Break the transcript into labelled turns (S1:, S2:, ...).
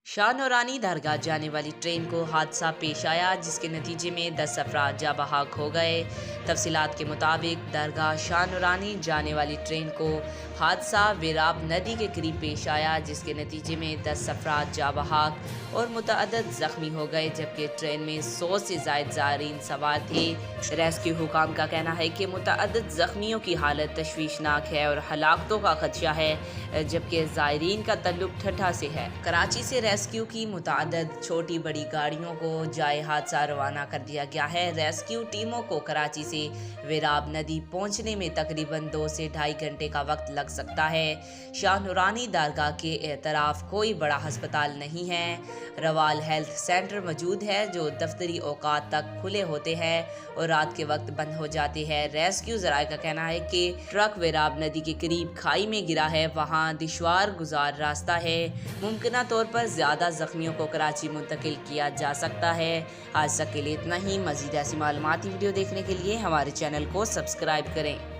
S1: शाह नूरानी दरगाह जाने वाली ट्रेन को हादसा पेश आया, जिसके नतीजे में 10 अफराद जाँ बहक हो गए। तफसीलात के मुताबिक दरगाह शाह नूरानी जाने वाली ट्रेन को हादसा वेराब नदी के करीब पेश आया, जिसके नतीजे में 10 अफराद जाँ बहक और मुतअद्दिद जख्मी हो गए, जबकि ट्रेन में 100 से ज़ायद ज़ायरीन सवार थे। रेस्क्यू हुकाम का कहना है कि मुतअद्दिद जख्मियों की हालत तशवीशनाक है और हलाकतों का खदशा है, जबकि ज़ायरीन का तल्लुक ठट्ठा से है। कराची से रेस्क्यू की मुतअद्दिद छोटी बड़ी गाड़ियों को जाए हादसा रवाना कर दिया गया है। रेस्क्यू टीमों को कराची से वेराब नदी पहुंचने में तकरीबन 2 से ढाई घंटे का वक्त लग सकता है। शाह नूरानी दरगाह के एतराफ कोई बड़ा अस्पताल नहीं है। रवाल हेल्थ सेंटर मौजूद है, जो दफ्तरी औकात तक खुले होते हैं और रात के वक्त बंद हो जाते हैं। रेस्क्यू ज़राए का कहना है कि ट्रक वेराब नदी के करीब खाई में गिरा है, वहाँ दुश्वार गुजार रास्ता है। मुमकिन तौर पर ज़्यादा ज़ख्मियों को कराची मुंतकिल किया जा सकता है। आज तक के लिए इतना ही। मज़ीद ऐसी मालूमाती वीडियो देखने के लिए हमारे चैनल को सब्सक्राइब करें।